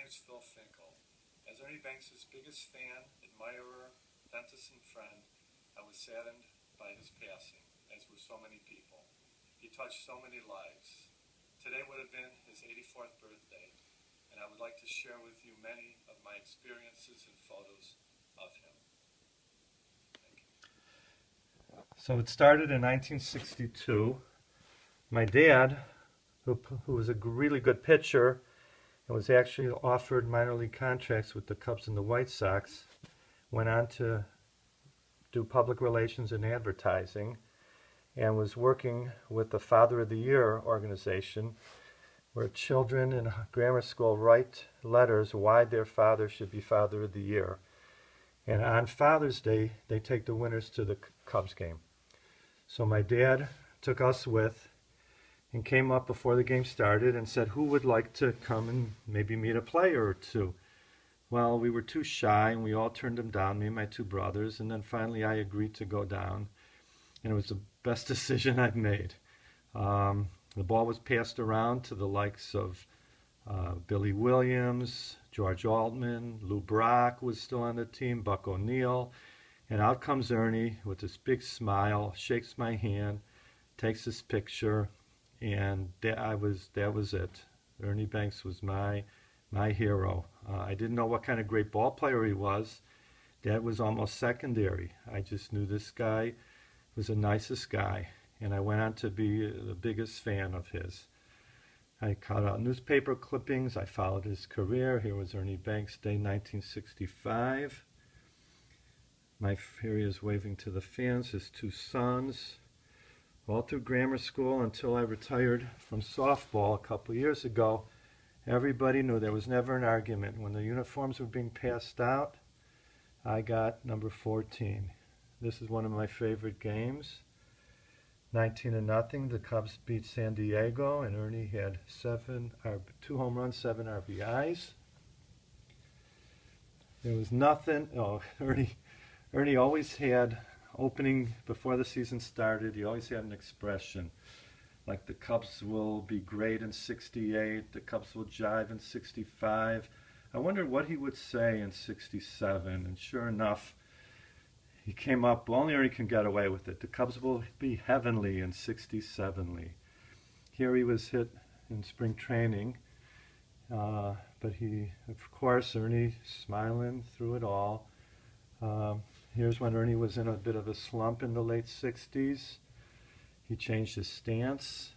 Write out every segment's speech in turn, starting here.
name's Phil Finkel. As Ernie Banks' biggest fan, admirer, dentist, and friend, I was saddened by his passing, as were so many people. He touched so many lives. Today would have been his 84th birthday, and I would like to share with you many of my experiences and photos of him. Thank you. So it started in 1962. My dad, who was a really good pitcher, and was actually offered minor league contracts with the Cubs and the White Sox, went on to do public relations and advertising, and was working with the Father of the Year organization, where children in grammar school write letters why their father should be Father of the Year. And on Father's Day, they take the winners to the Cubs game. So my dad took us with and came up before the game started and said, who would like to come and maybe meet a player or two? Well, we were too shy, and we all turned him down, me and my two brothers, and then finally I agreed to go down, and it was the best decision I've made. The ball was passed around to the likes of Billy Williams, George Altman, Lou Brock was still on the team, Buck O'Neill, and out comes Ernie with this big smile, shakes my hand, takes his picture, and that was it. Ernie Banks was my hero. I didn't know what kind of great ball player he was. That was almost secondary. I just knew this guy was the nicest guy, and I went on to be the biggest fan of his. I cut out newspaper clippings. I followed his career. Here was Ernie Banks, Day 1965. Here he is waving to the fans, his two sons. All through grammar school until I retired from softball a couple of years ago, everybody knew there was never an argument. When the uniforms were being passed out, I got number 14. This is one of my favorite games. 19-0, the Cubs beat San Diego, and Ernie had 2 home runs, 7 RBIs. There was nothing. Oh, Ernie always had, opening before the season started, he always had an expression like the Cubs will be great in 68, the Cubs will jive in 65. I wondered what he would say in 67, and sure enough, he came up, only Ernie can get away with it. The Cubs will be heavenly in 67. Here he was hit in spring training, but he, of course, Ernie smiling through it all. Here's when Ernie was in a bit of a slump in the late 60s. He changed his stance.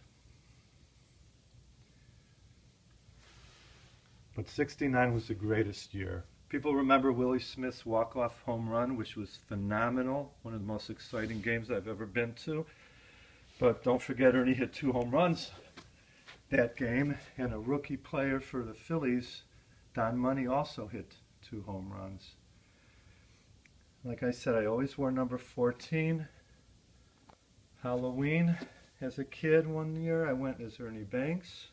But 69 was the greatest year. People remember Willie Smith's walk-off home run, which was phenomenal. One of the most exciting games I've ever been to. But don't forget, Ernie hit 2 home runs that game. And a rookie player for the Phillies, Don Money, also hit 2 home runs. Like I said, I always wore number 14. Halloween, as a kid one year, I went as Ernie Banks.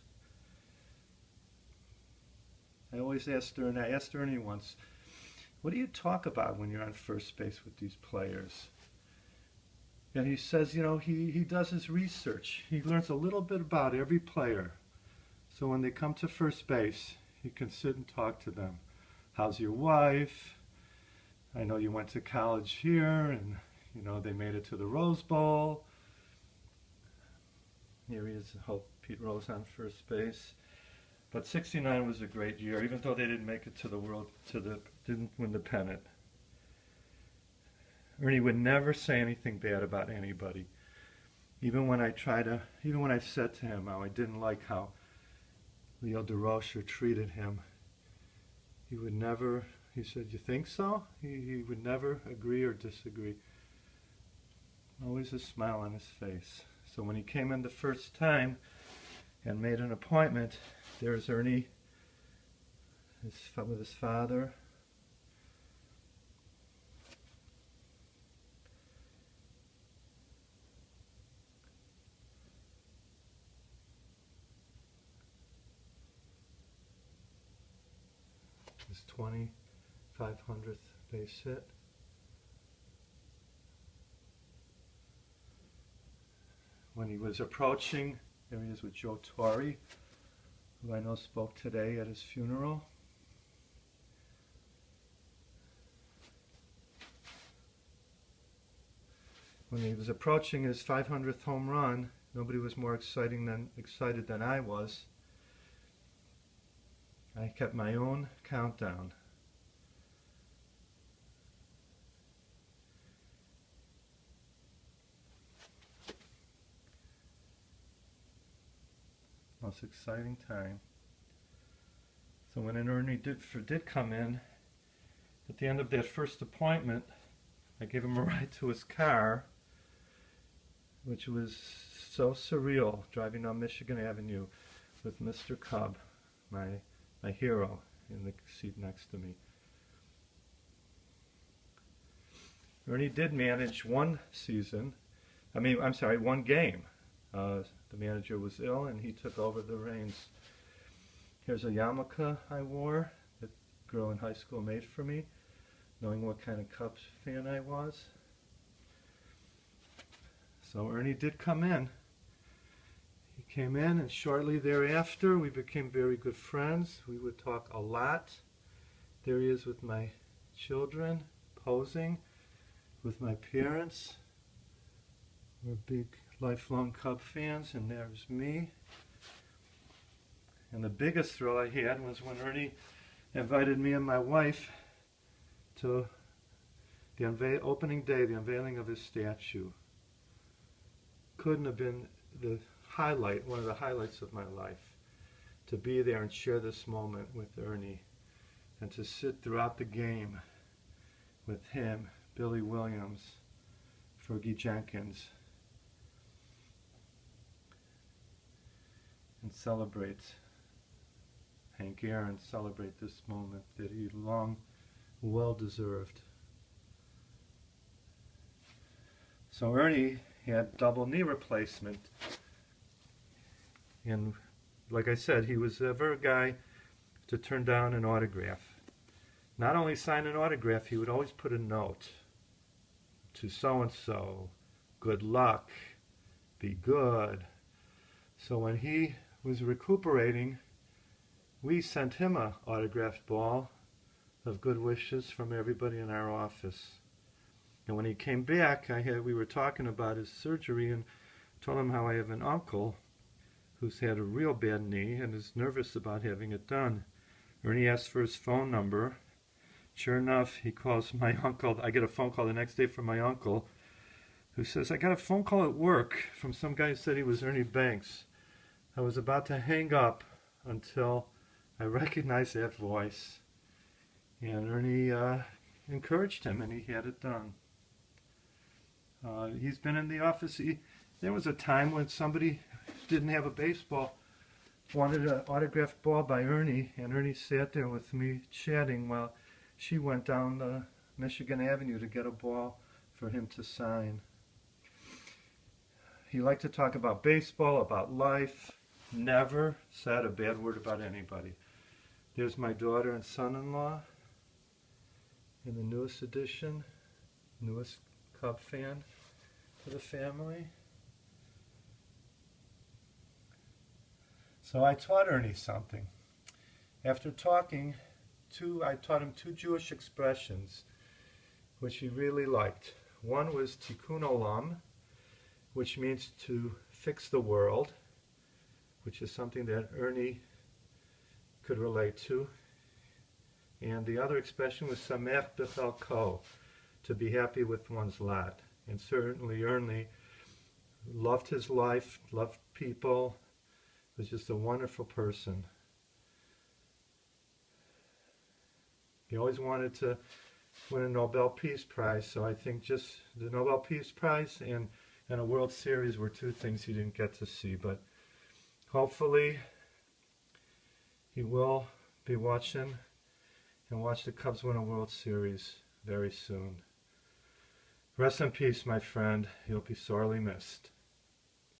I asked Ernie once, what do you talk about when you're on first base with these players? And he says, you know, he does his research. He learns a little bit about every player. So when they come to first base, he can sit and talk to them. How's your wife? I know you went to college here, and you know they made it to the Rose Bowl. Here he is, Pete Rose on first base. But 69 was a great year, even though they didn't make it to the didn't win the pennant. Ernie would never say anything bad about anybody. Even when I said to him how I didn't like how Leo DeRocher treated him, he would never. He said, you think so? He would never agree or disagree. Always a smile on his face. So when he came in the first time and made an appointment, there's Ernie with his father. His 2,500th base hit. When he was approaching, there he is with Joe Torre, who I know spoke today at his funeral. when he was approaching his 500th home run, nobody was more excited than I was. I kept my own countdown. Most exciting time. So when Ernie did come in, at the end of that first appointment, I gave him a ride to his car, which was so surreal, driving down Michigan Avenue with Mr. Cub, my hero, in the seat next to me. Ernie did manage one game. The manager was ill and he took over the reins. Here's a yarmulke I wore that a girl in high school made for me, knowing what kind of Cubs fan I was. So Ernie did come in. He came in, and shortly thereafter we became very good friends. We would talk a lot. There he is with my children, posing with my parents. We're big lifelong Cub fans, and there's me. And the biggest thrill I had was when Ernie invited me and my wife to the opening day, the unveiling of his statue. Couldn't have been one of the highlights of my life, to be there and share this moment with Ernie, and to sit throughout the game with him, Billy Williams, Fergie Jenkins, and celebrate Hank Aaron, celebrate this moment that he long well deserved. So Ernie had double knee replacement, and like I said, he was ever a guy to turn down an autograph. Not only sign an autograph, he would always put a note to so-and-so, good luck, be good. So when he was recuperating, we sent him an autographed ball of good wishes from everybody in our office. And when he came back, we were talking about his surgery and told him how I have an uncle who's had a real bad knee and is nervous about having it done. Ernie asked for his phone number. Sure enough, he calls my uncle. I get a phone call the next day from my uncle, who says, I got a phone call at work from some guy who said he was Ernie Banks. I was about to hang up until I recognized that voice. And Ernie encouraged him, and he had it done. He's been in the office. There was a time when somebody didn't have a baseball, wanted an autographed ball by Ernie, and Ernie sat there with me chatting while she went down Michigan Avenue to get a ball for him to sign. He liked to talk about baseball, about life, never said a bad word about anybody. There's my daughter and son-in-law in the newest edition, newest Cub fan for the family. So I taught Ernie something. After talking, I taught him two Jewish expressions which he really liked. One was tikkun olam, which means to fix the world, which is something that Ernie could relate to. And the other expression was samech b'chelko, to be happy with one's lot. And certainly Ernie loved his life, loved people, was just a wonderful person. He always wanted to win a Nobel Peace Prize, so I think just the Nobel Peace Prize and a World Series were two things he didn't get to see. But hopefully he will be watching and watch the Cubs win a World Series very soon. Rest in peace, my friend. You'll be sorely missed.